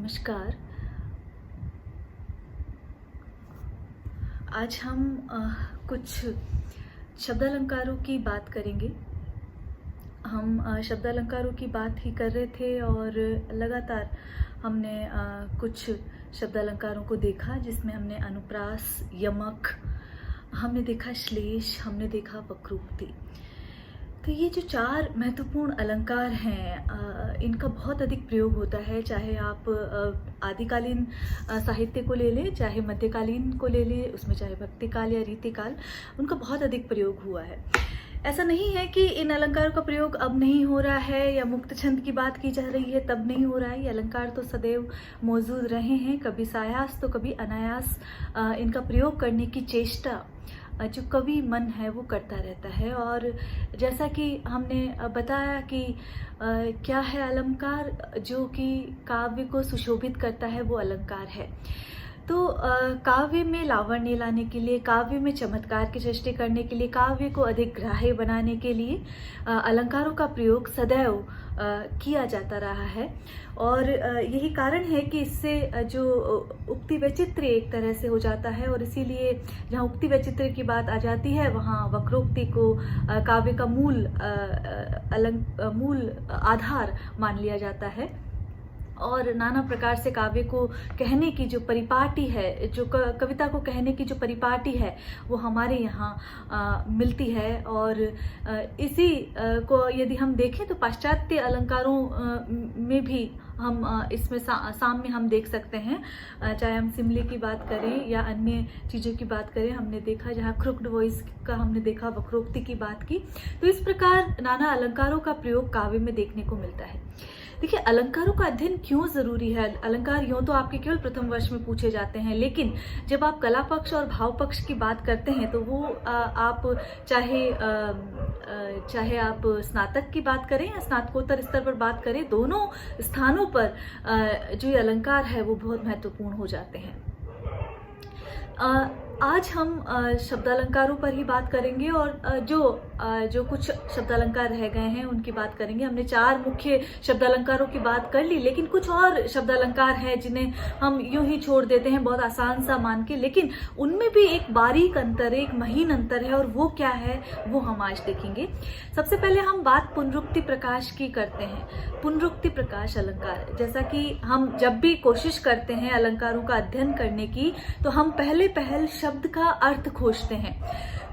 नमस्कार। आज हम कुछ शब्दालंकारों की बात करेंगे। हम शब्दालंकारों की बात ही कर रहे थे और लगातार हमने कुछ शब्दालंकारों को देखा जिसमें हमने अनुप्रास, यमक, हमने देखा श्लेष, हमने देखा वक्रोक्ति। तो ये जो चार महत्वपूर्ण अलंकार हैं, इनका बहुत अधिक प्रयोग होता है, चाहे आप आदिकालीन साहित्य को ले लें, चाहे मध्यकालीन को ले लें, उसमें चाहे भक्तिकाल या रीतिकाल, उनका बहुत अधिक प्रयोग हुआ है। ऐसा नहीं है कि इन अलंकारों का प्रयोग अब नहीं हो रहा है या मुक्त छंद की बात की जा रही है तब नहीं हो रहा है। ये अलंकार तो सदैव मौजूद रहे हैं, कभी सायास तो कभी अनायास इनका प्रयोग करने की चेष्टा जो कवि मन है वो करता रहता है। और जैसा कि हमने बताया कि क्या है अलंकार, जो कि काव्य को सुशोभित करता है वो अलंकार है। तो काव्य में लावण्य लाने के लिए, काव्य में चमत्कार की सृष्टि करने के लिए, काव्य को अधिक ग्राह्य बनाने के लिए अलंकारों का प्रयोग सदैव किया जाता रहा है। और यही कारण है कि इससे जो उक्ति वैचित्र्य एक तरह से हो जाता है, और इसीलिए जहाँ उक्ति वैचित्र्य की बात आ जाती है वहाँ वक्रोक्ति को काव्य का मूल आधार मान लिया जाता है। और नाना प्रकार से काव्य को कहने की जो परिपाटी है, जो कविता को कहने की जो परिपाटी है, वो हमारे यहाँ मिलती है। और इसी को यदि हम देखें तो पाश्चात्य अलंकारों में भी हम इसमें साम्य हम देख सकते हैं। चाहे हम सिमले की बात करें या अन्य चीज़ों की बात करें, हमने देखा जहाँ क्रुक्ड वॉइस का हमने देखा, वक्रोक्ति की बात की। तो इस प्रकार नाना अलंकारों का प्रयोग काव्य में देखने को मिलता है। देखिए, अलंकारों का अध्ययन क्यों जरूरी है? अलंकार यूं तो आपके केवल प्रथम वर्ष में पूछे जाते हैं, लेकिन जब आप कला पक्ष और भाव पक्ष की बात करते हैं तो वो आप चाहे आप स्नातक की बात करें या स्नातकोत्तर स्तर पर बात करें, दोनों स्थानों पर जो ये अलंकार है वो बहुत महत्वपूर्ण हो जाते हैं। आज हम शब्दालंकारों पर ही बात करेंगे और जो कुछ शब्दालंकार रह गए हैं उनकी बात करेंगे। हमने चार मुख्य शब्दालंकारों की बात कर ली, लेकिन कुछ और शब्दालंकार हैं जिन्हें हम यूं ही छोड़ देते हैं बहुत आसान सा मान के, लेकिन उनमें भी एक बारीक अंतर, एक महीन अंतर है। और वो क्या है वो हम आज देखेंगे। सबसे पहले हम बात पुनरुक्ति प्रकाश की करते हैं। पुनरुक्ति प्रकाश अलंकार, जैसा कि हम जब भी कोशिश करते हैं अलंकारों का अध्ययन करने की, तो हम पहल शब्द का अर्थ खोजते हैं।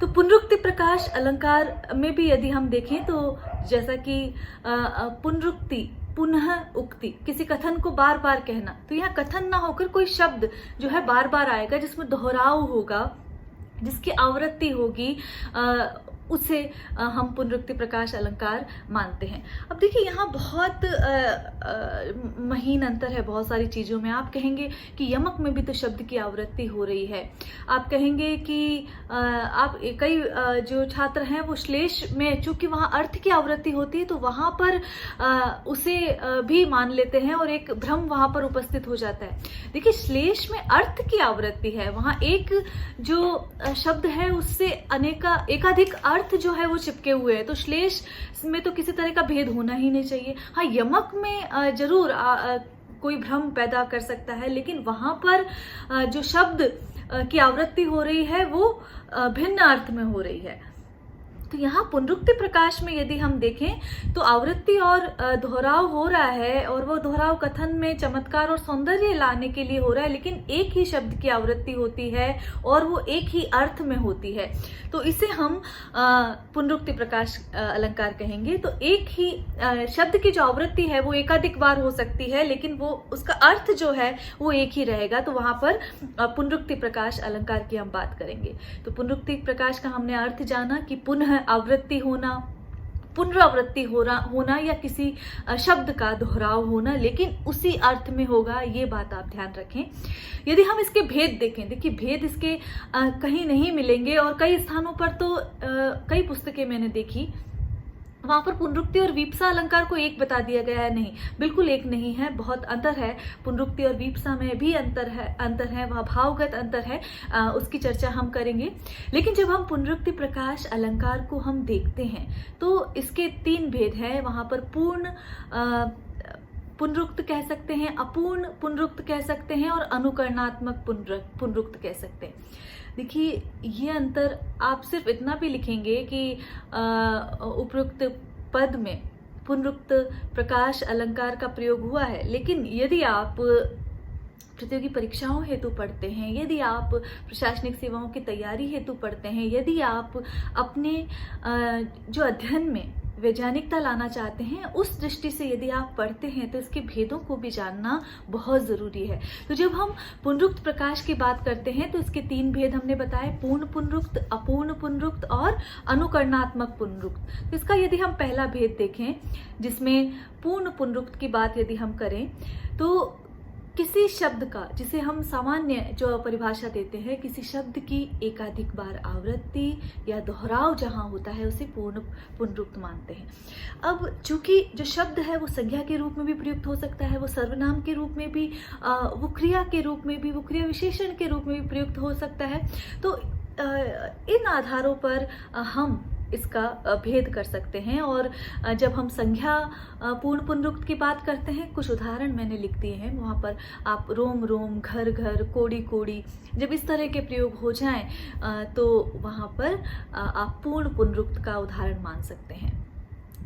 तो पुनरुक्ति प्रकाश अलंकार में भी यदि हम देखें तो जैसा कि पुनरुक्ति, पुनः उक्ति, किसी कथन को बार बार कहना, तो यहाँ कथन ना होकर कोई शब्द जो है बार बार आएगा जिसमें दोहराव होगा, जिसकी आवृत्ति होगी, उसे हम पुनरुक्ति प्रकाश अलंकार मानते हैं। अब देखिए, यहाँ बहुत महीन अंतर है बहुत सारी चीज़ों में। आप कहेंगे कि यमक में भी तो शब्द की आवृत्ति हो रही है। आप कहेंगे कि आप कई जो छात्र हैं वो श्लेष में, चूंकि वहाँ अर्थ की आवृत्ति होती है तो वहाँ पर उसे भी मान लेते हैं और एक भ्रम वहाँ पर उपस्थित हो जाता है। देखिए, श्लेष में अर्थ की आवृत्ति है, वहाँ एक जो शब्द है उससे एकाधिक अर्थ जो है वो चिपके हुए हैं, तो श्लेष में तो किसी तरह का भेद होना ही नहीं चाहिए। हाँ, यमक में जरूर कोई भ्रम पैदा कर सकता है, लेकिन वहां पर जो शब्द की आवृत्ति हो रही है वो भिन्न अर्थ में हो रही है। तो यहाँ पुनरुक्ति प्रकाश में यदि हम देखें तो आवृत्ति और दोहराव हो रहा है, और वो दोहराव कथन में चमत्कार और सौंदर्य लाने के लिए हो रहा है, लेकिन एक ही शब्द की आवृत्ति होती है और वो एक ही अर्थ में होती है। तो इसे हम पुनरुक्ति प्रकाश अलंकार कहेंगे। तो एक ही शब्द की जो आवृत्ति है वो एकाधिक बार हो सकती है, लेकिन वो उसका अर्थ जो है वो एक ही रहेगा। तो वहां पर पुनरुक्ति प्रकाश अलंकार की हम बात करेंगे। तो पुनरुक्ति प्रकाश का हमने अर्थ जाना कि पुनः आवृत्ति होना, पुनरावृत्ति होना या किसी शब्द का दोहराव होना, लेकिन उसी अर्थ में होगा, ये बात आप ध्यान रखें। यदि हम इसके भेद देखें, देखिए भेद इसके कहीं नहीं मिलेंगे, और कई स्थानों पर तो कई पुस्तकें मैंने देखी वहां पर पुनरुक्ति और वीप्सा अलंकार को एक बता दिया गया है। नहीं, बिल्कुल एक नहीं है, बहुत अंतर है। पुनरुक्ति और वीप्सा में भी अंतर है, वह भावगत अंतर है, उसकी चर्चा हम करेंगे। लेकिन जब हम पुनरुक्ति प्रकाश अलंकार को हम देखते हैं तो इसके तीन भेद हैं। वहां पर पुनरुक्त कह सकते हैं, अपूर्ण पुनरुक्त कह सकते हैं और अनुकरणात्मक पुनरुक्त कह सकते हैं। देखिए, ये अंतर आप सिर्फ इतना भी लिखेंगे कि उपयुक्त पद में पुनरुक्त प्रकाश अलंकार का प्रयोग हुआ है, लेकिन यदि आप प्रतियोगी परीक्षाओं हेतु पढ़ते हैं, यदि आप प्रशासनिक सेवाओं की तैयारी हेतु पढ़ते हैं, यदि आप अपने जो अध्ययन में वैज्ञानिकता लाना चाहते हैं, उस दृष्टि से यदि आप पढ़ते हैं तो इसके भेदों को भी जानना बहुत ज़रूरी है। तो जब हम पुनरुक्त प्रकाश की बात करते हैं तो इसके 3 भेद हमने बताए, पूर्ण पुनरुक्त, अपूर्ण पुनरुक्त और अनुकरणात्मक पुनरुक्त। तो इसका यदि हम पहला भेद देखें, जिसमें पूर्ण पुनरुक्त की बात यदि हम करें, तो किसी शब्द का, जिसे हम सामान्य जो परिभाषा देते हैं, किसी शब्द की एकाधिक बार आवृत्ति या दोहराव जहां होता है उसे पूर्ण पुनरुक्त मानते हैं। अब चूंकि जो शब्द है वो संज्ञा के रूप में भी प्रयुक्त हो सकता है, वो सर्वनाम के रूप में भी, वो क्रिया के रूप में भी, वो क्रिया विशेषण के रूप में भी प्रयुक्त हो सकता है। तो इन आधारों पर हम इसका भेद कर सकते हैं। और जब हम संज्ञा पूर्ण पुनरुक्त की बात करते हैं, कुछ उदाहरण मैंने लिख दिए हैं, वहाँ पर आप रोम रोम, घर घर, कोड़ी कोड़ी, जब इस तरह के प्रयोग हो जाएं तो वहाँ पर आप पूर्ण पुनरुक्त का उदाहरण मान सकते हैं।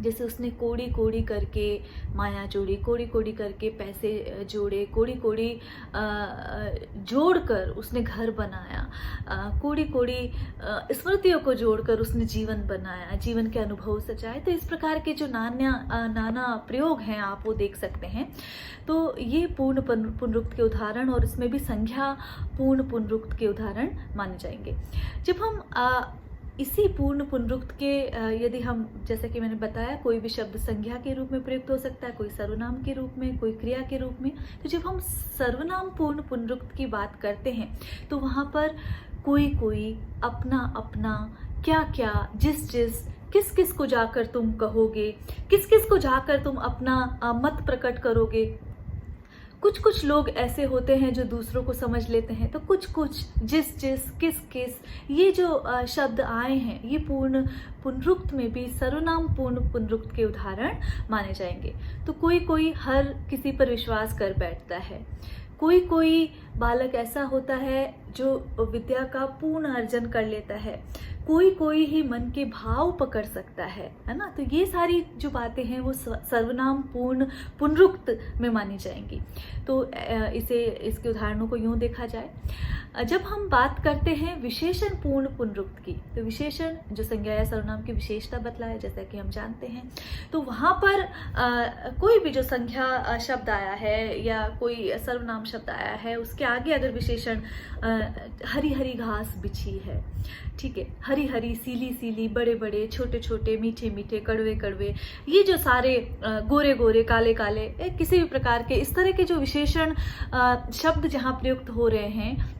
जैसे उसने कोड़ी कोड़ी करके माया जोड़ी, कोड़ी कोड़ी करके पैसे जोड़े, कोड़ी कोड़ी जोड़कर उसने घर बनाया, कोड़ी कोड़ी स्मृतियों को जोड़कर उसने जीवन बनाया, जीवन के अनुभव सजाए। तो इस प्रकार के जो नाना प्रयोग हैं आप वो देख सकते हैं। तो ये पूर्ण पुनरुक्त के उदाहरण और इसमें भी संज्ञा पूर्ण पुनरुक्त के उदाहरण माने जाएंगे। जब हम इसी पूर्ण पुनरुक्त के यदि हम, जैसा कि मैंने बताया, कोई भी शब्द संज्ञा के रूप में प्रयुक्त हो सकता है, कोई सर्वनाम के रूप में, कोई क्रिया के रूप में। तो जब हम सर्वनाम पूर्ण पुनरुक्त की बात करते हैं तो वहाँ पर कोई कोई, अपना अपना, क्या क्या, जिस जिस, किस किस को जाकर तुम कहोगे, किस किस को जाकर तुम अपना मत प्रकट करोगे। कुछ कुछ लोग ऐसे होते हैं जो दूसरों को समझ लेते हैं, तो कुछ कुछ, जिस जिस, किस किस, ये जो शब्द आए हैं ये पूर्ण पुनरुक्त में भी सर्वनाम पूर्ण पुनरुक्त के उदाहरण माने जाएंगे। तो कोई कोई हर किसी पर विश्वास कर बैठता है, कोई कोई बालक ऐसा होता है जो विद्या का पूर्ण अर्जन कर लेता है, कोई कोई ही मन के भाव पकड़ सकता है ना। तो ये सारी जो बातें हैं वो सर्वनाम पूर्ण पुनरुक्त में मानी जाएंगी। तो इसके उदाहरणों को यूं देखा जाए, जब हम बात करते हैं विशेषण पूर्ण पुनरुक्त की, तो विशेषण जो संज्ञा या सर्वनाम की विशेषता बतलाए, जैसा कि हम जानते हैं, तो वहाँ पर कोई भी जो संज्ञा शब्द आया है या कोई सर्वनाम शब्द आया है, उसके आगे अगर विशेषण हरी हरी घास बिछी है, ठीक है, हरी हरी, सीली सीली, बड़े बड़े, छोटे छोटे, मीठे मीठे, कड़वे कड़वे, ये जो सारे गोरे गोरे, काले काले, किसी भी प्रकार के इस तरह के जो विशेषण शब्द जहाँ प्रयुक्त हो रहे हैं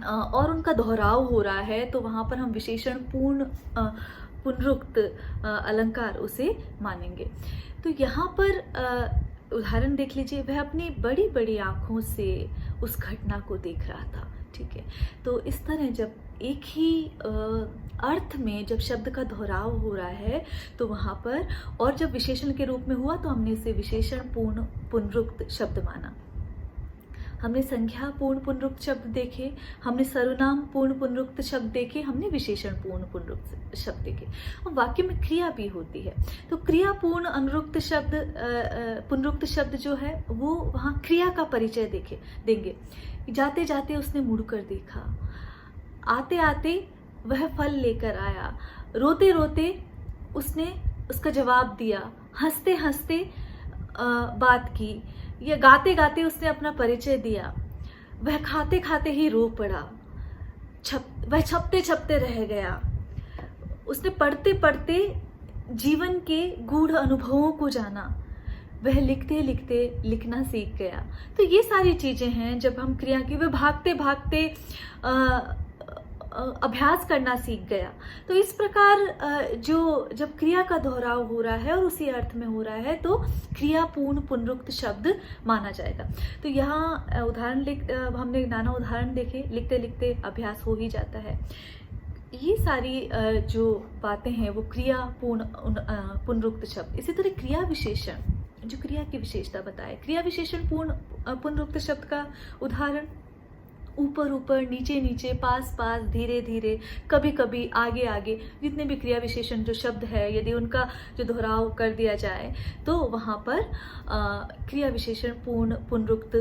और उनका दोहराव हो रहा है, तो वहाँ पर हम विशेषण पूर्ण पुनरुक्त अलंकार उसे मानेंगे। तो यहाँ पर उदाहरण देख लीजिए, वह अपनी बड़ी बड़ी आंखों से उस घटना को देख रहा था, ठीक है। तो इस तरह जब एक ही अर्थ में जब शब्द का दोहराव हो रहा है तो वहाँ पर, और जब विशेषण के रूप में हुआ तो हमने इसे विशेषण पूर्ण पुनरुक्त शब्द माना। हमने संज्ञा पूर्ण पुनरुक्त शब्द देखे, हमने सर्वनाम पूर्ण पुनरुक्त शब्द देखे, हमने विशेषण पूर्ण पुनरुक्त शब्द देखे। और वाक्य में क्रिया भी होती है, तो क्रिया पूर्ण अनुरुक्त शब्द, पुनरुक्त शब्द जो है वो वहाँ क्रिया का परिचय देंगे। जाते जाते उसने मुड़कर देखा, आते आते वह फल लेकर आया, रोते रोते उसने उसका जवाब दिया, हंसते हंसते बात की, या गाते गाते उसने अपना परिचय दिया, वह खाते खाते ही रो पड़ा, वह छपते छपते रह गया, उसने पढ़ते पढ़ते जीवन के गूढ़ अनुभवों को जाना, वह लिखते लिखते लिखना सीख गया। तो ये सारी चीजें हैं जब हम क्रिया की, वह भागते भागते अभ्यास करना सीख गया। तो इस प्रकार जब क्रिया का दोहराव हो रहा है और उसी अर्थ में हो रहा है तो क्रिया पूर्ण पुनरुक्त शब्द माना जाएगा। तो यहाँ उदाहरण हमने नाना उदाहरण देखे, लिखते लिखते अभ्यास हो ही जाता है। ये सारी जो बातें हैं वो क्रिया पूर्ण पुनरुक्त शब्द। इसी तरह क्रिया विशेषण, जो क्रिया की विशेषता बताए, क्रिया विशेषण पूर्ण पुनरुक्त शब्द का उदाहरण, ऊपर ऊपर, नीचे नीचे, पास पास, धीरे धीरे, कभी कभी, आगे आगे, जितने भी क्रिया विशेषण जो शब्द है यदि उनका जो दोहराव कर दिया जाए तो वहाँ पर क्रिया विशेषण पूर्ण पुनरुक्त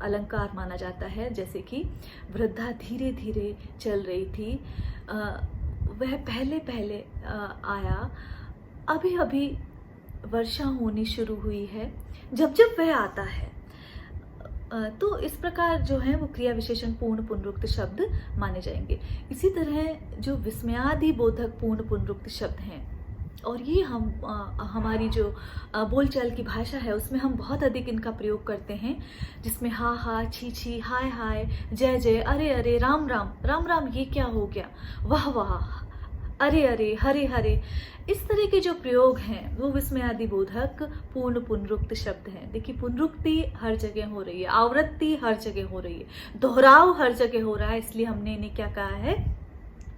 अलंकार माना जाता है। जैसे कि वृद्धा धीरे धीरे चल रही थी, वह पहले पहले आया, अभी अभी वर्षा होनी शुरू हुई है, जब जब वह आता है। तो इस प्रकार जो है वो क्रिया विशेषण पूर्ण पुनरुक्त शब्द माने जाएंगे। इसी तरह जो विस्मयादि बोधक पूर्ण पुनरुक्त शब्द हैं, और ये हमारी जो बोलचाल की भाषा है उसमें हम बहुत अधिक इनका प्रयोग करते हैं, जिसमें हा हा, छी छी, हाय हाय, जय जय, अरे अरे, राम राम, राम राम ये क्या हो गया, वाह वाह, अरे अरे, हरे हरे, इस तरह के जो प्रयोग हैं वो विस्मयादि बोधक पूर्ण पुनरुक्त शब्द हैं। देखिए पुनरुक्ति हर जगह हो रही है, आवृत्ति हर जगह हो रही है, दोहराव हर जगह हो रहा है, इसलिए हमने इन्हें क्या कहा है,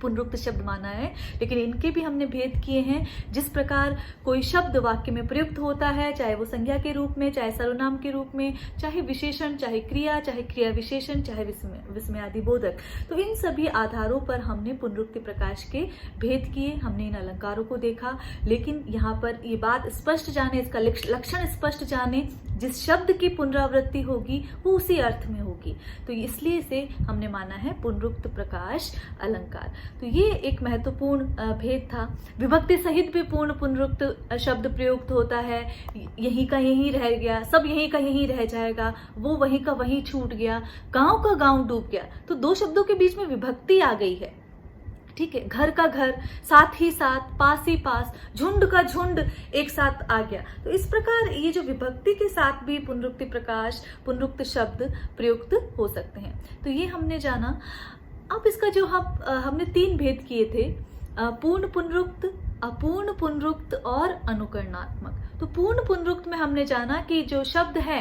पुनरुक्त शब्द माना है। लेकिन इनके भी हमने भेद किए हैं। जिस प्रकार कोई शब्द वाक्य में प्रयुक्त होता है, चाहे वो संज्ञा के रूप में, चाहे सर्वनाम के रूप में, चाहे विशेषण, चाहे क्रिया विशेषण, चाहे विस्मयादि बोधक, तो इन सभी आधारों पर हमने पुनरुक्ति प्रकाश के भेद किए, हमने इन अलंकारों को देखा। लेकिन यहाँ पर ये बात स्पष्ट जाने, इसका लक्षण स्पष्ट जाने, जिस शब्द की पुनरावृत्ति होगी वो उसी अर्थ में होगी, तो इसलिए इसे हमने माना है पुनरुक्त प्रकाश अलंकार। तो ये एक महत्वपूर्ण भेद था। विभक्ति सहित भी पूर्ण पुनरुक्त शब्द प्रयुक्त होता है, यहीं का यहीं रह गया, सब यहीं का यहीं रह जाएगा, वो वहीं का वहीं छूट गया, गांव का गांव डूब गया, तो दो शब्दों के बीच में विभक्ति आ गई है, ठीक है, घर का घर, साथ ही साथ, पास ही पास, झुंड का झुंड एक साथ आ गया। तो इस प्रकार ये जो विभक्ति के साथ भी पुनरुक्ति प्रकाश, पुनरुक्त शब्द प्रयुक्त हो सकते हैं। तो ये हमने जाना। अब इसका जो हमने तीन भेद किए थे, पूर्ण पुनरुक्त, अपूर्ण पुनरुक्त और अनुकरणात्मक। तो पूर्ण पुनरुक्त में हमने जाना कि जो शब्द है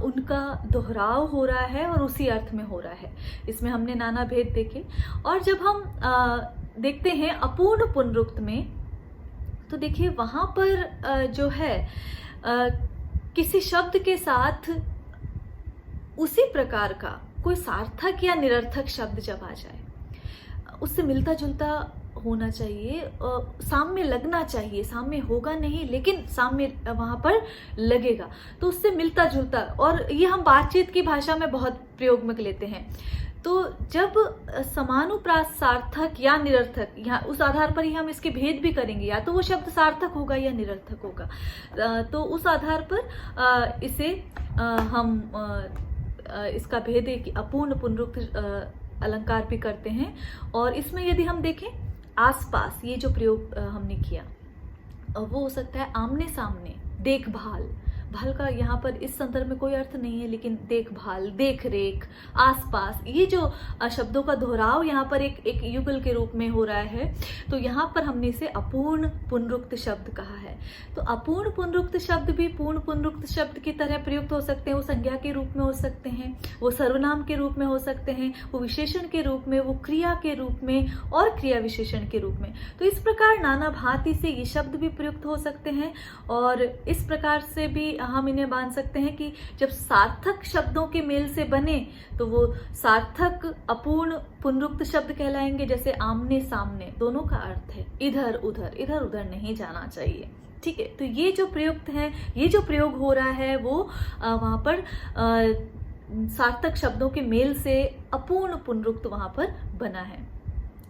उनका दोहराव हो रहा है और उसी अर्थ में हो रहा है, इसमें हमने नाना भेद देखे। और जब हम देखते हैं अपूर्ण पुनरुक्त में, तो देखिए वहां पर जो है किसी शब्द के साथ उसी प्रकार का कोई सार्थक या निरर्थक शब्द जब आ जाए, उससे मिलता जुलता होना चाहिए, साम्य लगना चाहिए, साम्य होगा नहीं लेकिन साम्य वहां पर लगेगा, तो उससे मिलता जुलता। और ये हम बातचीत की भाषा में बहुत प्रयोग में लेते हैं। तो जब समानुप्रास सार्थक या निरर्थक, यहाँ उस आधार पर ही हम इसके भेद भी करेंगे, या तो वो शब्द सार्थक होगा या निरर्थक होगा, तो उस आधार पर इसे हम इसका भेद एक अपूर्ण पुनरुक्त अलंकार भी करते हैं। और इसमें यदि हम देखें आसपास, ये जो प्रयोग हमने किया वो हो सकता है आमने सामने, देखभाल, भाल का यहाँ पर इस संदर्भ में कोई अर्थ नहीं है, लेकिन देखभाल, देख रेख, आसपास, ये जो शब्दों का दोहराव यहाँ पर एक युगल के रूप में हो रहा है, तो यहाँ पर हमने इसे अपूर्ण पुनरुक्त शब्द कहा है। तो अपूर्ण पुनरुक्त शब्द भी पूर्ण पुनरुक्त शब्द की तरह प्रयुक्त हो सकते हैं, वो संज्ञा के रूप में हो सकते हैं, वो सर्वनाम के रूप में हो सकते हैं, वो विशेषण के रूप में, वो क्रिया के रूप में और क्रिया विशेषण के रूप में। तो इस प्रकार नाना भांति से ये शब्द भी प्रयुक्त हो सकते हैं। और इस प्रकार से भी हम इन्हें बांध सकते हैं कि जब सार्थक शब्दों के मेल से बने तो वो सार्थक अपूर्ण पुनरुक्त शब्द कहलाएंगे। जैसे आमने सामने, दोनों का अर्थ है इधर उधर, इधर उधर नहीं जाना चाहिए, ठीक है। तो ये जो प्रयुक्त है, ये जो प्रयोग हो रहा है वो वहां पर सार्थक शब्दों के मेल से अपूर्ण पुनरुक्त वहां पर बना है।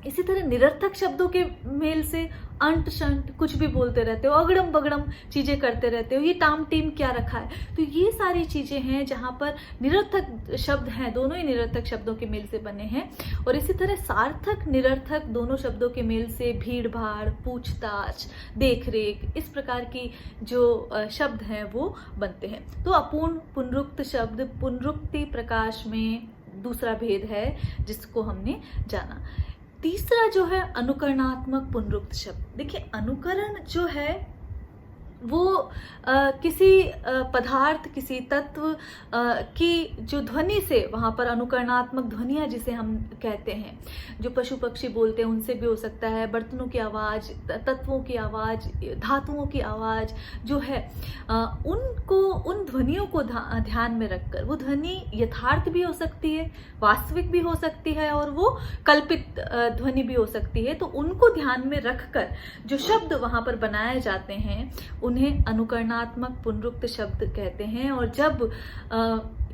इसी तरह निरर्थक शब्दों के मेल से अंट शंट कुछ भी बोलते रहते हो, अगड़म बगड़म चीजें करते रहते हो, ये टाम टीम क्या रखा है, तो ये सारी चीजें हैं जहां पर निरर्थक शब्द हैं, दोनों ही निरर्थक शब्दों के मेल से बने हैं। और इसी तरह सार्थक निरर्थक दोनों शब्दों के मेल से भीड़ भाड़, पूछताछ, देख रेख, इस प्रकार की जो शब्द हैं वो बनते हैं। तो अपूर्ण पुनरुक्त शब्द पुनरुक्ति प्रकाश में दूसरा भेद है जिसको हमने जाना। तीसरा जो है अनुकरणात्मक पुनरुक्त शब्द। देखिए अनुकरण जो है वो किसी पदार्थ, किसी तत्व की जो ध्वनि से वहाँ पर अनुकरणात्मक ध्वनियाँ जिसे हम कहते हैं, जो पशु पक्षी बोलते हैं उनसे भी हो सकता है, बर्तनों की आवाज़, तत्वों की आवाज़, धातुओं की आवाज़ जो है, उनको, उन ध्वनियों को ध्यान में रखकर, वो ध्वनि यथार्थ भी हो सकती है, वास्तविक भी हो सकती है और वो कल्पित ध्वनि भी हो सकती है, तो उनको ध्यान में रखकर जो शब्द वहाँ पर बनाए जाते हैं उन्हें अनुकरणात्मक पुनरुक्त शब्द कहते हैं। और जब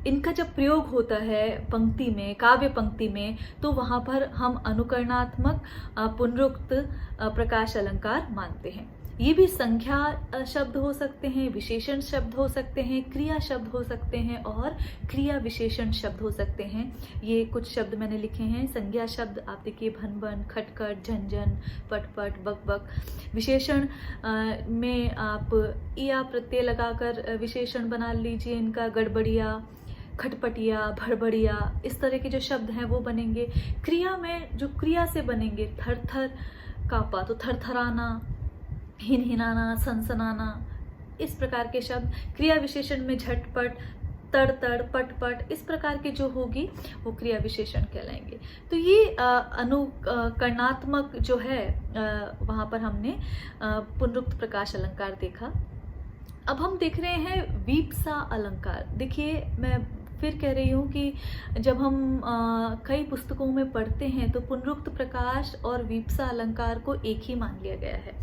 इनका जब प्रयोग होता है पंक्ति में, काव्य पंक्ति में, तो वहाँ पर हम अनुकरणात्मक पुनरुक्त प्रकाश अलंकार मानते हैं। ये भी संख्या शब्द हो सकते हैं, विशेषण शब्द हो सकते हैं, क्रिया शब्द हो सकते हैं और क्रिया विशेषण शब्द हो सकते हैं। ये कुछ शब्द मैंने लिखे हैं। संज्ञा शब्द आप देखिए, भन भन, खटखट, झंझन, पट पट, बक बक। विशेषण में आप इया प्रत्यय लगाकर विशेषण बना लीजिए इनका, गड़बड़िया, खटपटिया, भड़बड़िया, इस तरह के जो शब्द हैं वो बनेंगे। क्रिया में जो क्रिया से बनेंगे, थर थर कांपा तो थरथराना, हिन हिनाना, सनसनाना, इस प्रकार के शब्द। क्रिया विशेषण में झटपट, तड़ तड़, पट पट, इस प्रकार के जो होगी वो क्रिया विशेषण कहलाएंगे। तो ये अनुकरणात्मक जो है वहाँ पर हमने पुनरुक्त प्रकाश अलंकार देखा। अब हम देख रहे हैं वीप्सा अलंकार। देखिए, मैं फिर कह रही हूँ कि जब हम कई पुस्तकों में पढ़ते हैं तो पुनरुक्त प्रकाश और वीप्सा अलंकार को एक ही मान लिया गया है।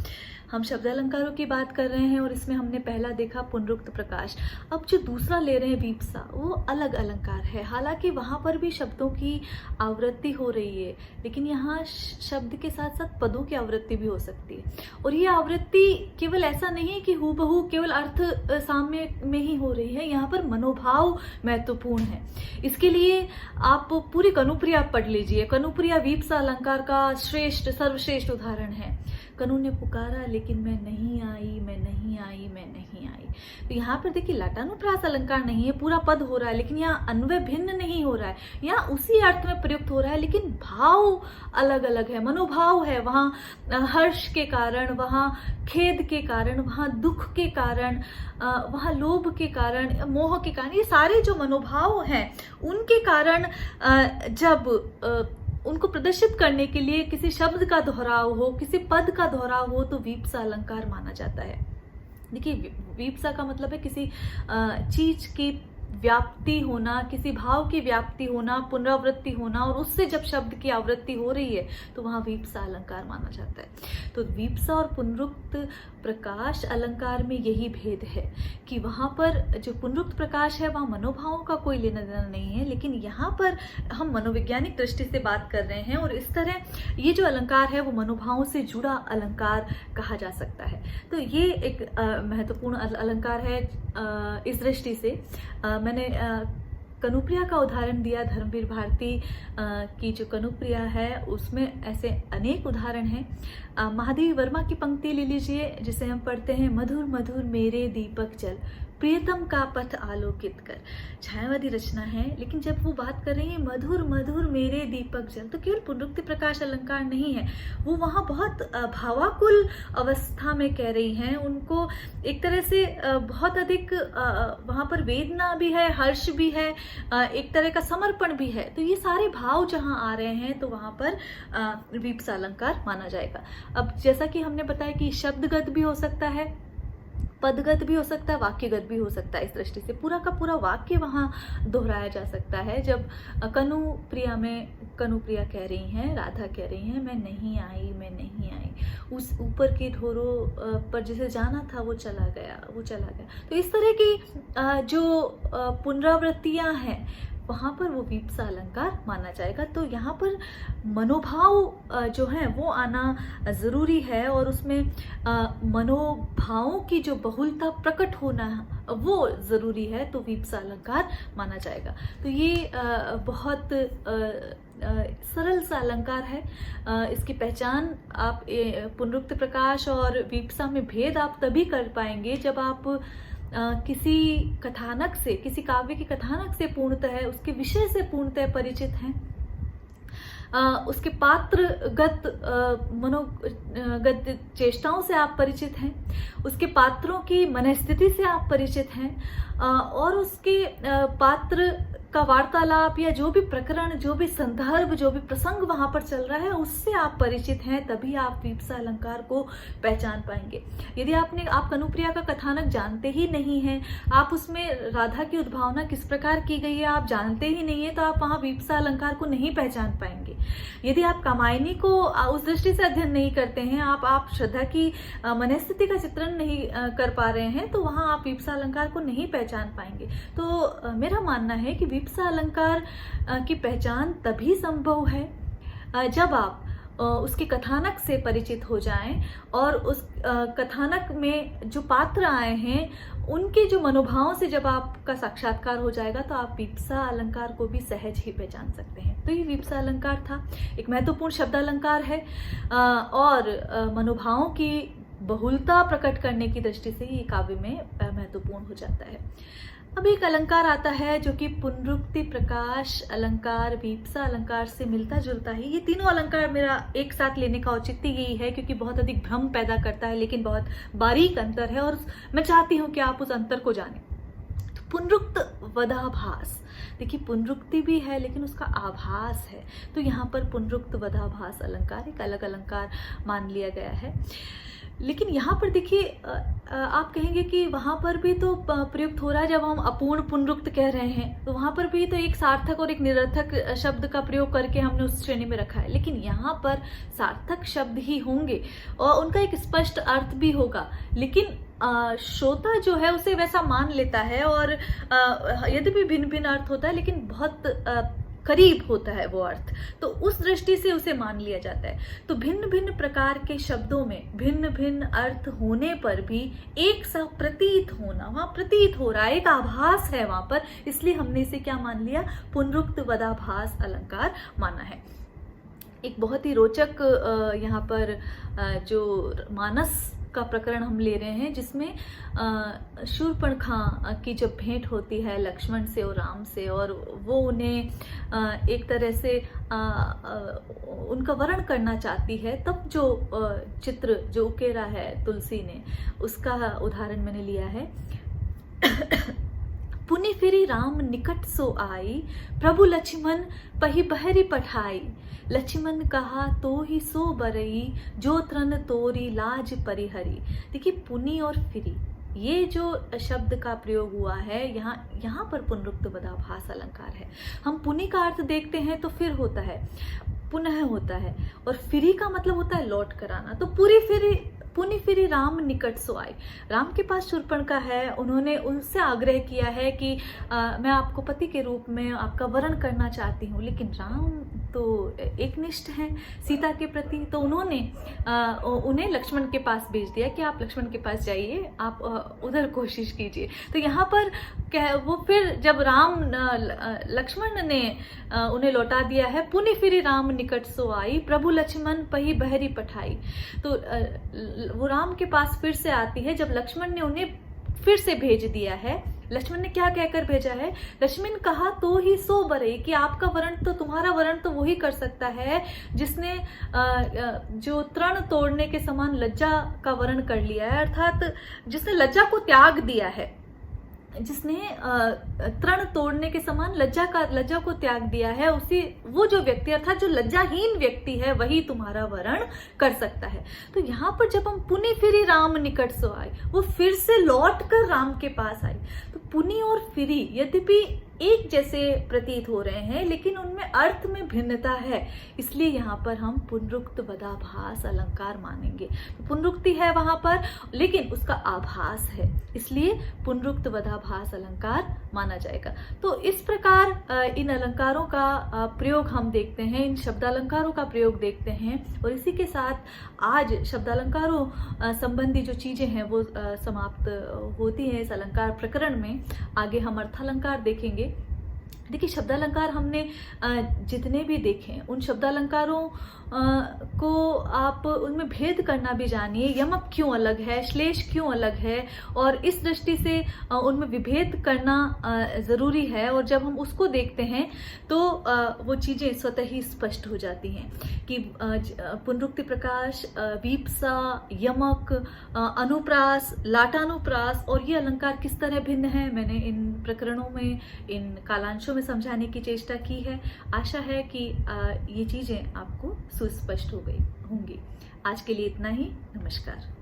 हम शब्द अलंकारों की बात कर रहे हैं और इसमें हमने पहला देखा पुनरुक्त प्रकाश। अब जो दूसरा ले रहे हैं वीप्सा, वो अलग अलंकार है। हालांकि वहाँ पर भी शब्दों की आवृत्ति हो रही है, लेकिन यहाँ शब्द के साथ साथ पदों की आवृत्ति भी हो सकती है। और ये आवृत्ति केवल ऐसा नहीं है कि हूबहू केवल अर्थ साम्य में ही हो रही है, यहाँ पर मनोभाव महत्वपूर्ण है। इसके लिए आप पूरी कनुप्रिया पढ़ लीजिए। कनुप्रिया वीप्सा अलंकार का श्रेष्ठ, सर्वश्रेष्ठ उदाहरण है। कनु ने पुकारा लेकिन मैं नहीं आई, मैं नहीं आई, मैं नहीं आई। तो यहाँ पर देखिए, लाटानुप्रास अलंकार नहीं है, पूरा पद हो रहा है, लेकिन यहाँ अन्वय भिन्न नहीं हो रहा है। यहाँ उसी अर्थ में प्रयुक्त हो रहा है, लेकिन भाव अलग अलग है, मनोभाव है। वहाँ हर्ष के कारण, वहाँ खेद के कारण, वहाँ दुख के कारण, वहाँ लोभ के कारण, मोह के कारण, ये सारे जो मनोभाव हैं उनके कारण जब उनको प्रदर्शित करने के लिए किसी शब्द का दोहराव हो, किसी पद का दोहराव हो, तो वीप्सा अलंकार माना जाता है। देखिए, वीप्सा का मतलब है किसी चीज की व्याप्ति होना, किसी भाव की व्याप्ति होना, पुनरावृत्ति होना, और उससे जब शब्द की आवृत्ति हो रही है तो वहां वीप्सा अलंकार माना जाता है। तो वीप्सा और पुनरुक्त प्रकाश अलंकार में यही भेद है कि वहां पर जो पुनरुक्त प्रकाश है वहां मनोभावों का कोई लेना देना नहीं है, लेकिन यहाँ पर हम मनोवैज्ञानिक दृष्टि से बात कर रहे हैं और इस तरह ये जो अलंकार है वो मनोभावों से जुड़ा अलंकार कहा जा सकता है। तो ये एक महत्वपूर्ण अलंकार है इस दृष्टि से। मैंने कनुप्रिया का उदाहरण दिया, धर्मवीर भारती की जो कनुप्रिया है उसमें ऐसे अनेक उदाहरण हैं। महादेवी वर्मा की पंक्ति ले लीजिए जिसे हम पढ़ते हैं, मधुर मधुर मेरे दीपक जल, प्रियतम का पथ आलोकित कर। छायावादी रचना है, लेकिन जब वो बात कर रही है मधुर मधुर मेरे दीपक जल, तो केवल पुनरुक्ति प्रकाश अलंकार नहीं है, वो वहाँ बहुत भावाकुल अवस्था में कह रही हैं। उनको एक तरह से बहुत अधिक वहाँ पर वेदना भी है, हर्ष भी है, एक तरह का समर्पण भी है। तो ये सारे भाव जहाँ आ रहे हैं तो वहाँ पर वीप्सा अलंकार माना जाएगा। अब जैसा कि हमने बताया कि शब्दगत भी हो सकता है, पदगत भी हो सकता है, वाक्यगत भी हो सकता है। इस दृष्टि से पूरा का पूरा वाक्य वहाँ दोहराया जा सकता है। जब कनुप्रिया में कनुप्रिया कह रही हैं, राधा कह रही हैं, मैं नहीं आई, मैं नहीं आई, उस ऊपर के ढोरों पर जिसे जाना था वो चला गया, वो चला गया। तो इस तरह की जो पुनरावृत्तियाँ हैं वहाँ पर वो वीप्सा अलंकार माना जाएगा। तो यहाँ पर मनोभाव जो है वो आना ज़रूरी है और उसमें मनोभावों की जो बहुलता प्रकट होना वो ज़रूरी है, तो वीप्सा अलंकार माना जाएगा। तो ये बहुत सरल सा अलंकार है। इसकी पहचान आप पुनरुक्त प्रकाश और वीप्सा में भेद आप तभी कर पाएंगे जब आप किसी कथानक से, किसी काव्य के कथानक से पूर्णतः, उसके विषय से पूर्णतः परिचित हैं। उसके पात्रगत मनोगत चेष्टाओं से आप परिचित हैं, उसके पात्रों की मनस्थिति से आप परिचित हैं, और उसके पात्र का वार्तालाप या जो भी प्रकरण, जो भी संदर्भ, जो भी प्रसंग वहां पर चल रहा है उससे आप परिचित हैं, तभी आप वीप्सा अलंकार को पहचान पाएंगे। यदि आप कनुप्रिया का कथानक जानते ही नहीं हैं, आप उसमें राधा की उद्भावना किस प्रकार की गई है आप जानते ही नहीं है, तो आप वहां वीप्सा अलंकार को नहीं पहचान पाएंगे। यदि आप कामायनी को उस दृष्टि से अध्ययन नहीं करते हैं, आप श्रद्धा की मनस्थिति का चित्रण नहीं कर पा रहे हैं, तो वहां आप वीप्सा अलंकार को नहीं पहचान पाएंगे। तो मेरा मानना है कि वीप्सा अलंकार की पहचान तभी संभव है जब आप उसके कथानक से परिचित हो जाएं और उस कथानक में जो पात्र आए हैं उनके जो मनोभावों से जब आपका साक्षात्कार हो जाएगा, तो आप वीप्सा अलंकार को भी सहज ही पहचान सकते हैं। तो ये वीप्सा अलंकार था, एक महत्वपूर्ण शब्द अलंकार है और मनोभावों की बहुलता प्रकट करने की दृष्टि से ये काव्य में महत्वपूर्ण हो जाता है। अब एक अलंकार आता है जो कि पुनरुक्ति, प्रकाश अलंकार, वीप्सा अलंकार से मिलता जुलता है। ये तीनों अलंकार मेरा एक साथ लेने का औचित्य यही है क्योंकि बहुत अधिक भ्रम पैदा करता है, लेकिन बहुत बारीक अंतर है और मैं चाहती हूँ कि आप उस अंतर को जानें। तो पुनरुक्त वदाभास, देखिए पुनरुक्ति भी है लेकिन उसका आभास है, तो यहाँ पर पुनरुक्त वदाभास अलंकार एक अलग अलंकार मान लिया गया है। लेकिन यहाँ पर देखिए आप कहेंगे कि वहाँ पर भी तो प्रयुक्त हो रहा है, जब हम अपूर्ण पुनरुक्त कह रहे हैं तो वहाँ पर भी तो एक सार्थक और एक निरर्थक शब्द का प्रयोग करके हमने उस श्रेणी में रखा है। लेकिन यहाँ पर सार्थक शब्द ही होंगे और उनका एक स्पष्ट अर्थ भी होगा, लेकिन श्रोता जो है उसे वैसा मान लेता है और यद्यपि भिन्न भिन्न अर्थ होता है लेकिन बहुत करीब होता है वो अर्थ, तो उस दृष्टि से उसे मान लिया जाता है। तो भिन्न भिन्न प्रकार के शब्दों में भिन्न भिन्न अर्थ होने पर भी एक सा प्रतीत होना, वहां प्रतीत हो रहा है, एक आभास है वहां पर, इसलिए हमने इसे क्या मान लिया, पुनरुक्त वदाभास अलंकार माना है। एक बहुत ही रोचक यहाँ पर जो मानस का प्रकरण हम ले रहे हैं जिसमें शूर्पणखा की जब भेंट होती है लक्ष्मण से और राम से और वो उन्हें एक तरह से उनका वर्ण करना चाहती है, तब जो चित्र जो उकेरा है तुलसी ने, उसका उदाहरण मैंने लिया है। पुनि फिरी राम निकट सो आई, प्रभु लक्ष्मण पही बहरी पठाई, लक्ष्मण कहा तो ही सो बरई, जो त्रन तोरी लाज परिहरी। देखिए पुनि और फिरी ये जो शब्द का प्रयोग हुआ है यहाँ पर पुनरुक्त वदाभास अलंकार है। हम पुनि का अर्थ देखते हैं तो फिर होता है, पुनः होता है, और फिरी का मतलब होता है लौट कर आना। तो पुनि फिरी राम निकट सो आए, राम के पास शूर्पणखा है, उन्होंने उनसे आग्रह किया है कि मैं आपको पति के रूप में आपका वरण करना चाहती हूँ, लेकिन राम तो एकनिष्ठ हैं सीता के प्रति, तो उन्होंने उन्हें लक्ष्मण के पास भेज दिया कि आप लक्ष्मण के पास जाइए, आप उधर कोशिश कीजिए। तो यहाँ पर वो फिर जब लक्ष्मण ने उन्हें लौटा दिया है, पुनि फिरी राम निकट सो आई, प्रभु लक्ष्मण पही बहरी पठाई, तो वो राम के पास फिर से आती है जब लक्ष्मण ने उन्हें फिर से भेज दिया है। लक्ष्मण ने क्या कहकर भेजा है, लक्ष्मण कहा तो ही सो बरई, कि आपका वरण तो, तुम्हारा वरण तो वही कर सकता है जिसने जो तृण तोड़ने के समान लज्जा का वरण कर लिया है, अर्थात जिसने लज्जा को त्याग दिया है, जिसने तृण तोड़ने के समान लज्जा को त्याग दिया है, उसी वो जो व्यक्ति अर्थात जो लज्जाहीन व्यक्ति है वही तुम्हारा वरण कर सकता है। तो यहाँ पर जब हम पुनि फिरी राम निकट सो आए, वो फिर से लौट कर राम के पास आई। तो पुनि और फिरी यद्यपि एक जैसे प्रतीत हो रहे हैं लेकिन उनमें अर्थ में भिन्नता है, इसलिए यहाँ पर हम पुनरुक्त वदाभास अलंकार मानेंगे। तो पुनरुक्ति है वहां पर लेकिन उसका आभास है, इसलिए पुनरुक्त वदाभास अलंकार माना जाएगा। तो इस प्रकार इन अलंकारों का प्रयोग हम देखते हैं, इन शब्दालंकारों का प्रयोग देखते हैं, और इसी के साथ आज शब्दालंकारों संबंधी जो चीजें हैं वो समाप्त होती हैं इस अलंकार प्रकरण में। आगे हम अर्थालंकार देखेंगे। देखिए, शब्दालंकार हमने जितने भी देखे हैं, उन शब्दालंकारों को आप उनमें भेद करना भी जानिए। यमक क्यों अलग है, श्लेष क्यों अलग है, और इस दृष्टि से उनमें विभेद करना ज़रूरी है। और जब हम उसको देखते हैं तो वो चीज़ें स्वतः ही स्पष्ट हो जाती हैं कि पुनरुक्ति प्रकाश, वीप्सा, यमक, अनुप्रास, लाटानुप्रास और ये अलंकार किस तरह भिन्न है, मैंने इन प्रकरणों में, इन कालांशों में समझाने की चेष्टा की है। आशा है कि ये चीज़ें आपको सुस्पष्ट हो गई होंगी। आज के लिए इतना ही। नमस्कार।